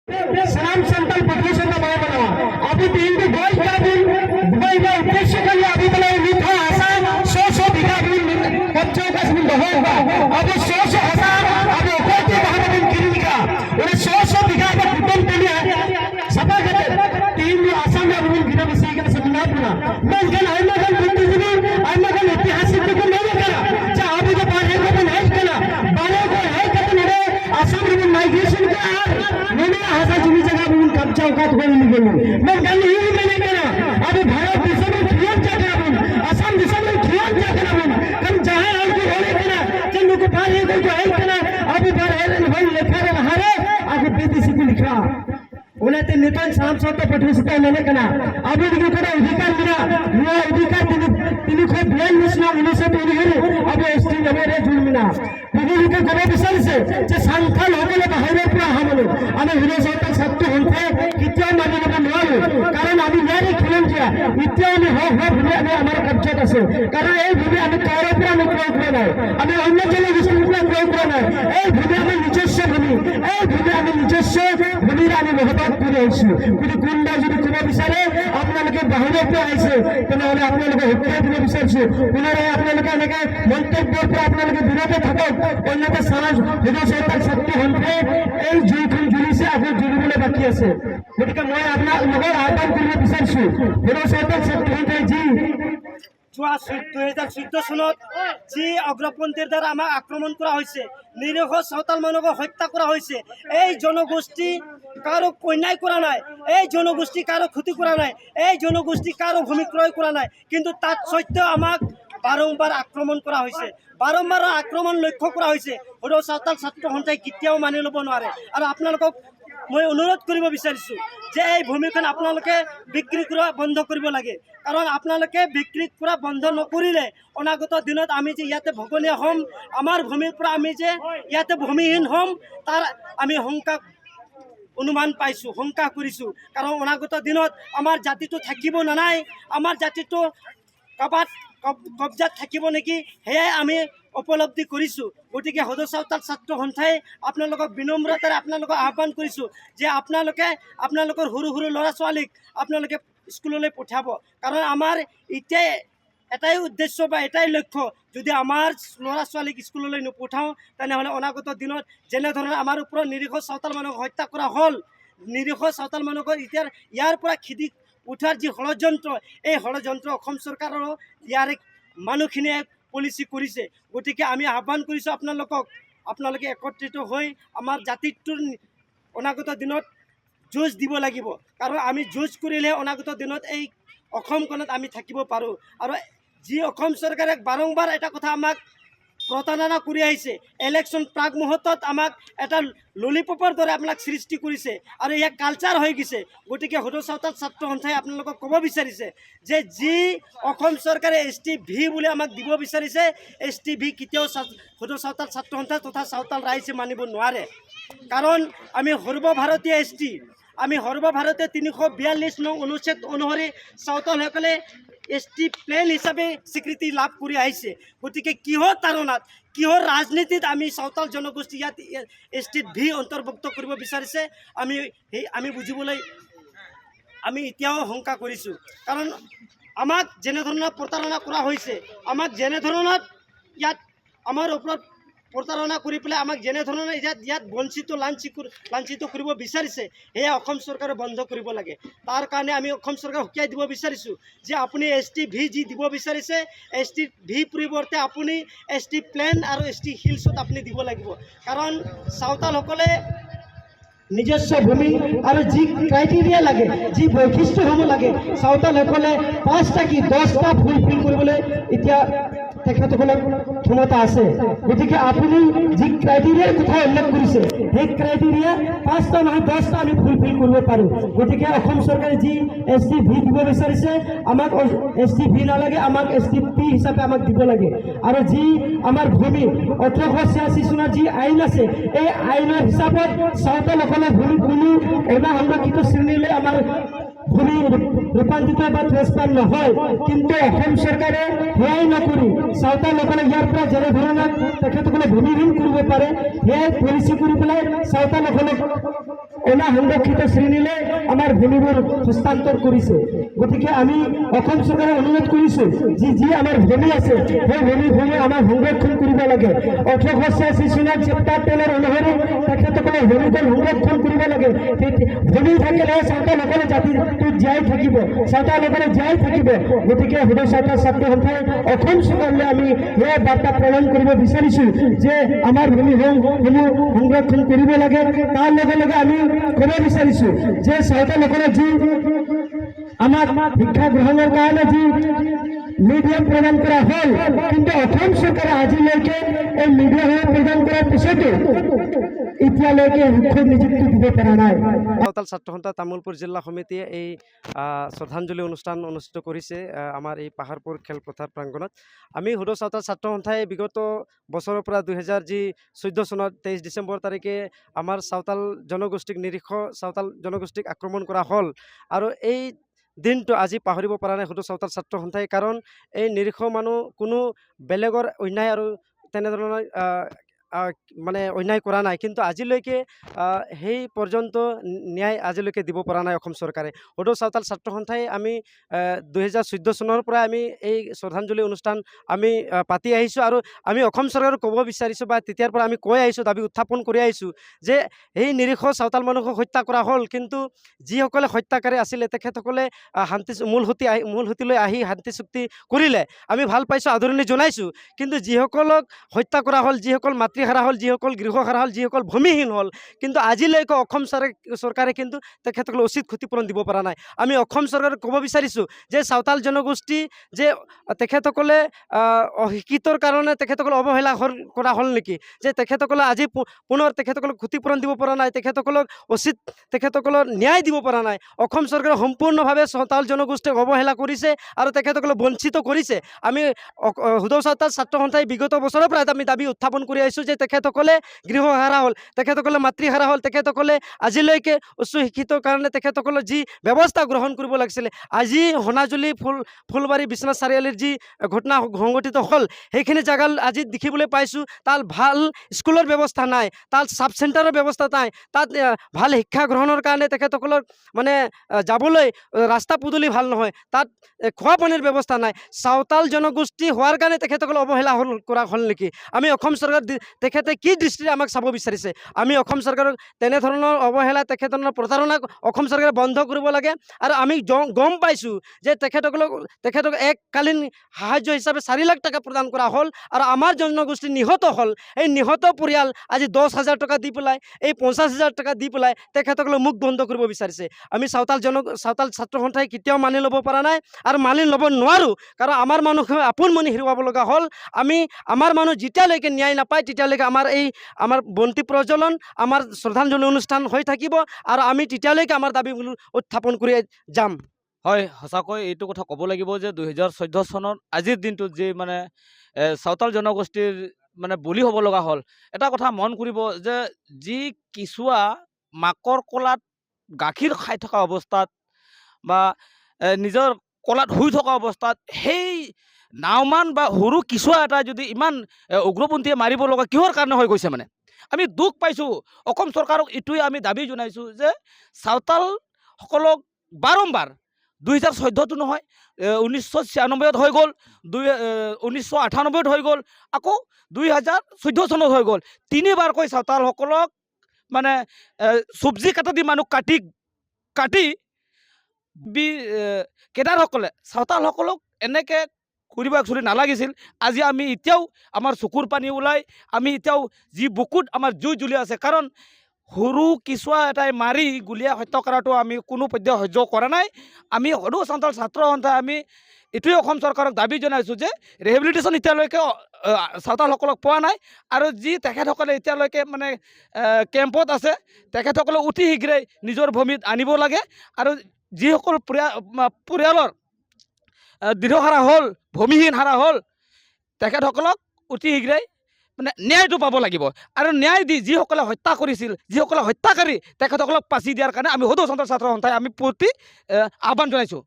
सलाम संकल्प प्रदूषण का बड़ा बना अभी तीन को गोल का दिन दुबई का उद्देश्य के लिए अभी तक मीठा आसान 100 बीघा भूमि बच्चों का जमीन होगा अब 100 हजार अब ऊपर के बाहर दिन गिरने का और 100 बीघा का कुटुंब के लिए सभा के तीन आसान में भूमि गिरा बसी के सपना पूरा मैं जन अन्नगन बुद्धिजीवी अन्नगन ऐतिहासिक को नहीं करा चाहे अभी तो बाहर को नहीं करा बाहर को है कि मेरे आसाम में माइग्रेशन का मैंने आजा जमी जगह में कब्जा औकात हो नहीं गई मैं गल ही मैंने करा अभी भारत देश में खियाल जाकर अपन असम देश में खियाल जाकर अपन कम जहां है को होने करा चंदू को पाए को है करा अभी बार है भाई लिखा है हरे आगे बेदिसी को लिखा उन्हें ते नेतान साम सोते पठवसिता मैंने करा अभी देखो करा अधिकार मिला ये अधिकार তিনি খুব ব্যান মিশনা উনিশে তৈরি হলে আবে এসটি নবরে জুলমিনা বিজেপিকে গড়ে বিসলছে যে সাংখাল হলে বাইরে পুরা হামলে আমি হিরো সরকার সত্য হইতে কিতিয়া মানে না নয় কারণ আমি ইয়ারে খেলেন যে ইতিয়া আমি ভুলে আমি আমার কবজত আছে কারণ এই ভূমি আমি কারো পুরা আমি প্রয়োগ করে নাই আমি অন্য জেলা বিশ্ববিদ্যালয় প্রয়োগ করে নাই এই ভূমি আমি নিজস্ব ভূমি এই ভূমি আমি নিজস্ব ভূমির আমি মহব্বত করে আইছি কিন্তু কোনটা যদি কোনো বিচারে আপনাদেরকে বাইরে পুরা আইছে তাহলে আপনাদেরকে হত্যা দিতে বিচারছি পুনরায় আপনাদেরকে এনেকে মন্তব্যের পর আপনাদেরকে বিরত থাকুক অন্যথা সমাজ হিরো সরকার সত্য হতে এই জুইখন জুলিছে আকৌ জুলিবলৈ বাকি আছে গতিকে মই আপোনালোকৰ আহ্বান কৰিব বিচাৰিছো হিৰো সৰকাৰ সত্য হতে জি 2014 চনত যি অগ্ৰপন্থীৰ দ্বাৰা আমাক আক্ৰমণ কৰা হৈছে নিৰীহ সাঁওতাল মানুহক হত্যা কৰা হৈছে এই জনগোষ্ঠী কারো কন্যাই করা নাই এই জনগোষ্ঠী কারো ক্ষতি করা নাই এই জনগোষ্ঠী কারো ভূমি ক্রয় করা নাই কিন্তু তাত সত্ত্বেও আমাক বারংবার আক্রমণ করা হয়েছে বারংবার আক্রমণ লক্ষ্য করা হয়েছে হলেও সাঁওতাল ছাত্র সন্থাই কেতিয়াও মানি ল'ব নোৱাৰে আৰু আপোনালোকক মই অনুৰোধ কৰিব বিচাৰিছোঁ যে এই ভূমিখন আপোনালোকে বিক্ৰী কৰা বন্ধ কৰিব লাগে কাৰণ আপোনালোকে বিক্ৰী কৰা বন্ধ নকৰিলে অনাগত দিনত আমি যে ইয়াতে ভগনীয়া হ'ম আমাৰ ভূমিৰ পৰা আমি যে ইয়াতে ভূমিহীন হ'ম তাৰ আমি অনুমান পাইছোঁ শংকা কৰিছোঁ কাৰণ অনাগত দিনত আমাৰ জাতিটো থাকিব নাই আমাৰ জাতিটো কাবাত কবজাত থাকিব নেকি সেয়াই আমি উপলব্ধি কৰিছোঁ গতিকে সদৌ সাঁওতাল ছাত্ৰ সন্থাই আপোনালোকক বিনম্ৰতাৰে আপোনালোকক আহ্বান কৰিছোঁ যে আপোনালোকৰ সৰু সৰু ল'ৰা ছোৱালীক আপোনালোকে স্কুললৈ পঠিয়াব কাৰণ আমাৰ এতিয়াই এটাই উদ্দেশ্য বা এটাই লক্ষ্য যদি আমাৰ ল'ৰা ছোৱালীক স্কুললৈ নপঠাওঁ তেনেহ'লে অনাগত দিনত যেনেধৰণে আমাৰ ওপৰত নিৰীহ সাঁওতাল মানুহক হত্যা কৰা হ'ল নিৰীহ সাঁওতাল মানুহক এতিয়া ইয়াৰ পৰা খেদি উঠাৰ যি ষড়যন্ত্ৰ এই ষড়যন্ত্ৰ অসম চৰকাৰৰ ইয়াৰে মানুহখিনিয়ে পলিচি কৰিছে গতিকে আমি আহ্বান কৰিছোঁ আপোনালোকে একত্ৰিত হৈ আমাৰ জাতিটোৰ অনাগত দিনত যুঁজ দিব লাগিব কাৰণ আমি যুঁজ কৰিলে অনাগত দিনত এই অসমখনত আমি থাকিব পাৰোঁ আৰু যি অসম চৰকাৰে বাৰংবাৰ এটা কথা আমাক প্ৰতাৰণা কৰি আহিছে ইলেকশ্যন প্ৰাক মুহূৰ্তত আমাক এটা ললিপপৰ দৰে আপোনাক সৃষ্টি কৰিছে আৰু ইয়াক কালচাৰ হৈ গৈছে গতিকে সদৌ সাঁওতাল ছাত্ৰ সন্থাই আপোনালোকক ক'ব বিচাৰিছে যে যি অসম চৰকাৰে STV বুলি আমাক দিব বিচাৰিছে STV কেতিয়াও সদৌ সাঁওতাল ছাত্ৰ সন্থা তথা সাঁওতাল ৰাইজে মানিব নোৱাৰে কাৰণ আমি সৰ্বভাৰতীয় ST আমি সৰ্বভাৰতীয় 342 নং অনুচ্ছেদ অনুসৰি সাঁওতালসকলে ST প্লেন হিচাপে স্বীকৃতি লাভ কৰি আহিছে গতিকে কিহৰ তাৰণাত কিহৰ ৰাজনীতিত আমি সাঁওতাল জনগোষ্ঠী ইয়াত STV অন্তৰ্ভুক্ত কৰিব বিচাৰিছে আমি বুজিবলৈ আমি এতিয়াও শংকা কৰিছোঁ কাৰণ আমাক যেনেধৰণৰ প্ৰতাৰণা কৰা হৈছে আমাক যেনেধৰণত ইয়াত আমাৰ ওপৰত প্ৰতাৰণা কৰি পেলাই আমাক যেনেধৰণে ইয়াত লাঞ্ছিত কৰিব বিচাৰিছে সেয়া অসম চৰকাৰে বন্ধ কৰিব লাগে তাৰ কাৰণে আমি অসম চৰকাৰক সকীয়াই দিব বিচাৰিছোঁ যে আপুনি STV যি দিব বিচাৰিছে STV পৰিৱৰ্তে আপুনি ST প্লেন আৰু ST হিলছত আপুনি দিব লাগিব কাৰণ সাঁওতালসকলে নিজস্ব ভূমি আৰু যি ক্ৰাইটেৰিয়া লাগে যি বৈশিষ্ট্য হ'ব লাগে সাঁওতালসকলে 5টা কি 10টা ফুলফিল কৰিবলৈ এতিয়া তেখেতসকলৰ ক্ষমতা আছে গতিকে আপুনি যি ক্ৰাইটেৰিয়াৰ কথা উল্লেখ কৰিছে সেই ক্ৰাইটেৰিয়া 5টা নহয় 10টা আমি ফুলফিল কৰিব পাৰোঁ গতিকে অসম চৰকাৰে যি STV দিব বিচাৰিছে আমাক STV নালাগে আমাক STP হিচাপে আমাক দিব লাগে আৰু যি আমাৰ ভূমি 1886 চনৰ যি আইন আছে এই আইনৰ হিচাপত সাঁওতালসকলৰ ভূমি কোনো অনাসংৰক্ষিত শ্ৰেণীলৈ আমাৰ ভূমি ৰূপান্তৰিত বা ট্ৰান্সফাৰ নহয় কিন্তু অসম সৰকাৰে সেয়াই নকৰি সাঁওতালসকলে ইয়াৰ পৰা যেনে ধৰণৰ তেখেতসকলে ভূমিহীন কৰিব পাৰে সেয়াই পলিচি কৰি পেলাই সাঁওতালসকলক অনা সংৰক্ষিত শ্ৰেণীলৈ আমাৰ ভূমিবোৰ হস্তান্তৰ কৰিছে। গতিকে আমি অসম চৰকাৰে অনুৰোধ কৰিছোঁ যি আমাৰ ভূমি আছে সেই ভূমি আমাৰ সংৰক্ষণ কৰিব লাগে। 1886 চনত চেপ্টাৰ 10 অনুসৰি তেখেতসকলে ভূমিবোৰ সংৰক্ষণ কৰিব লাগে। ভূমি থাকিলে চাওতালসকলে জাতিটো জীয়াই থাকিব, চাওতালসকলে জীয়াই থাকিব। গতিকে হুদ চাওতাল ছাত্ৰ সন্থাই অসম চৰকাৰলৈ আমি এই বাৰ্তা প্ৰেৰণ কৰিব বিচাৰিছোঁ যে আমাৰ ভূমিসমূহ সংৰক্ষণ কৰিব লাগে। তাৰ লগে লগে আমি ক'ব বিচাৰিছোঁ যে চাওতালসকলে যি আমাৰ শিক্ষা গ্ৰহণৰ কাৰণে যি মিডিয়াম প্ৰদান কৰা হ'ল, কিন্তু অসম চৰকাৰে আজিলৈকে এই মিডিয়াসমূহ প্ৰদান কৰাৰ পিছতো এতিয়ালৈকে শিক্ষক নিযুক্তি দিব পৰা নাই। সাঁওতাল ছাত্ৰ সন্থা তামোলপুৰ জিলা সমিতিয়ে এই শ্ৰদ্ধাঞ্জলি অনুষ্ঠান অনুষ্ঠিত কৰিছে আমাৰ এই পাহাৰপুৰ খেলপথাৰ প্ৰাংগণত। আমি হুদ সাঁওতাল ছাত্ৰ সন্থাই বিগত বছৰৰ পৰা 2014 চনত 23 ডিচেম্বৰ তাৰিখে আমাৰ সাঁওতাল জনগোষ্ঠীক নিৰীহ সাঁওতাল জনগোষ্ঠীক আক্ৰমণ কৰা হ'ল আৰু এই দিনটো আজি পাহৰিব পৰা নাই হুদ সাঁওতাল ছাত্ৰ সন্থাই। কাৰণ এই নিৰীহ মানুহ কোনো বেলেগৰ অন্যায় আৰু তেনেধৰণৰ মানে অন্যায় কৰা নাই, কিন্তু আজিলৈকে সেই পৰ্যন্ত ন্যায় আজিলৈকে দিব পৰা নাই অসম চৰকাৰে। হুদ সাঁওতাল ছাত্ৰ সন্থাই আমি 2014 চনৰ পৰা আমি এই শ্ৰদ্ধাঞ্জলি অনুষ্ঠান আমি পাতি আহিছোঁ আৰু আমি অসম চৰকাৰক ক'ব বিচাৰিছোঁ বা তেতিয়াৰ পৰা আমি কৈ আহিছোঁ, দাবী উত্থাপন কৰি আহিছোঁ যে এই নিৰীহ সাঁওতাল মানুহক হত্যা কৰা হ'ল, কিন্তু যিসকলে হত্যাকাৰী আছিলে তেখেতসকলে মূল সুঁতিলৈ আহি শান্তি চুক্তি কৰিলে। আমি ভাল পাইছোঁ, আদৰণি জনাইছোঁ, কিন্তু যিসকলক হত্যা কৰা হ'ল, যিসকল মাতৃহাৰা হ'ল, যিসকল গৃহহাৰা হ'ল, যিসকল ভূমিহীন হ'ল, কিন্তু আজিলৈকে অসম চৰকাৰে কিন্তু তেখেতসকলে উচিত ক্ষতিপূৰণ দিব পৰা নাই। আমি অসম চৰকাৰক ক'ব বিচাৰিছোঁ যে সাঁওতাল জনগোষ্ঠী যে তেখেতসকলে অশিক্ষিতৰ কাৰণে তেখেতসকলে অৱহেলা কৰা হ'ল নেকি, যে তেখেতসকলে আজি পুনৰ তেখেতসকলক ক্ষতিপূৰণ দিব পৰা নাই, তেখেতসকলক উচিত তেখেতসকলৰ ন্যায় দিব পৰা নাই। অসম চৰকাৰে সম্পূৰ্ণভাৱে সাঁওতাল জনগোষ্ঠীক অৱহেলা কৰিছে আৰু তেখেতসকলক বঞ্চিত কৰিছে। আমি হুদ সাঁওতাল ছাত্ৰ সন্থাই বিগত বছৰৰ পৰা আমি দাবী উত্থাপন কৰি আহিছোঁ যে তেখেতসকলে গৃহহাৰা হ'ল, তেখেতসকলে মাতৃহাৰা হ'ল, তেখেতসকলে আজিলৈকে উচ্চ শিক্ষিতৰ কাৰণে তেখেতসকলে যি ব্যৱস্থা গ্ৰহণ কৰিব লাগিছিলে, আজি সোণাজুলি ফুলবাৰী বিশ্বনাথ চাৰিআলিৰ যি ঘটনা সংঘটিত হ'ল সেইখিনি জেগাত আজি দেখিবলৈ পাইছোঁ তাত ভাল স্কুলৰ ব্যৱস্থা নাই, তাত চাব চেণ্টাৰৰ ব্যৱস্থা নাই, তাত ভাল শিক্ষা গ্ৰহণৰ কাৰণে তেখেতসকলৰ মানে যাবলৈ ৰাস্তা পদূলি ভাল নহয়, তাত খোৱা পানীৰ ব্যৱস্থা নাই। সাঁওতাল জনগোষ্ঠী হোৱাৰ কাৰণে তেখেতসকলে অৱহেলা কৰা হ'ল নেকি? আমি অসম চৰকাৰ তেখেতে কি দৃষ্টিৰে আমাক চাব বিচাৰিছে? আমি অসম চৰকাৰক তেনেধৰণৰ অৱহেলা তেখেতসকলৰ প্ৰতাৰণাক অসম চৰকাৰে বন্ধ কৰিব লাগে। আৰু আমি গম পাইছোঁ যে তেখেতক এককালীন সাহায্য হিচাপে 4 লাখ টকা প্ৰদান কৰা হ'ল আৰু আমাৰ জনগোষ্ঠী নিহত হ'ল। এই নিহত পৰিয়াল আজি 10,000 টকা দি পেলাই, এই 50,000 টকা দি পেলাই তেখেতসকলে মুখ বন্ধ কৰিব বিচাৰিছে। আমি সাঁওতাল ছাত্ৰ সন্থাই কেতিয়াও মানি ল'ব পৰা নাই আৰু মানি ল'ব নোৱাৰোঁ, কাৰণ আমাৰ মানুহে আপোন মনি হেৰুৱাব লগা হ'ল। আমাৰ মানুহ যেতিয়ালৈকে ন্যায় নাপায় তেতিয়ালৈকে আমাৰ বন্তি প্ৰজ্বলন, আমাৰ শ্ৰদ্ধাঞ্জলি অনুষ্ঠান হৈ থাকিব আৰু আমি তেতিয়ালৈকে আমাৰ দাবীবোৰ উত্থাপন কৰি যাম। হয়, সঁচাকৈ এইটো কথা ক'ব লাগিব যে 2014 চনত আজিৰ দিনটোত যি মানে সাঁওতাল জনগোষ্ঠীৰ মানে বলি হ'ব লগা হ'ল। এটা কথা মন কৰিব যে যি কিচুৱা মাকৰ কোলাত গাখীৰ খাই থকা অৱস্থাত বা নিজৰ কোলাত শুই থকা অৱস্থাত সেই নাওমান বা সৰু কিচুৱা এটা যদি ইমান উগ্ৰপন্থীয়ে মাৰিব লগা কিহৰ কাৰণে হৈ গৈছে, মানে আমি দুখ পাইছোঁ। অসম চৰকাৰক এইটোৱে আমি দাবী জনাইছোঁ যে সাঁওতালসকলক বাৰম্বাৰ 2014 নহয়, 1996 হৈ গ'ল, 1998 হৈ গ'ল, আকৌ 2014 চনত হৈ গ'ল। 3বাৰকৈ সাঁওতালসকলক মানে চব্জি কাটা দি মানুহ কাটি কেডাৰসকলে সাঁওতালসকলক এনেকৈ কৰিব একচুৱেলি নালাগিছিল। আজি আমি এতিয়াও আমাৰ চকুৰ পানী ওলাই, আমি এতিয়াও যি বুকুত আমাৰ জুই জ্বলি আছে, কাৰণ সৰু কিচুৱা এটাই মাৰি গুলীয়াই হত্যা কৰাটো আমি কোনো পৰ্যায়ত সহ্য কৰা নাই। আমি হুদ সাঁওতাল ছাত্ৰ সন্থাই আমি এইটোৱে অসম চৰকাৰক দাবী জনাইছোঁ যে ৰিহেবিলিটেশ্যন এতিয়ালৈকে সাঁওতালসকলক পোৱা নাই আৰু যি তেখেতসকলে এতিয়ালৈকে মানে কেম্পত আছে তেখেতসকলক অতি শীঘ্ৰেই নিজৰ ভূমিত আনিব লাগে আৰু যিসকল পৰিয়ালৰ দৃঢ়হাৰা হ'ল, ভূমিহীন হাৰা হ'ল, তেখেতসকলক অতি শীঘ্ৰেই মানে ন্যায়টো পাব লাগিব আৰু ন্যায় দি যিসকলে হত্যা কৰিছিল, যিসকলে হত্যাকাৰী তেখেতসকলক ফাঁচি দিয়াৰ কাৰণে আমি হুদ সাঁওতাল ছাত্ৰ সন্থাই আমি প্ৰতি আহ্বান জনাইছোঁ।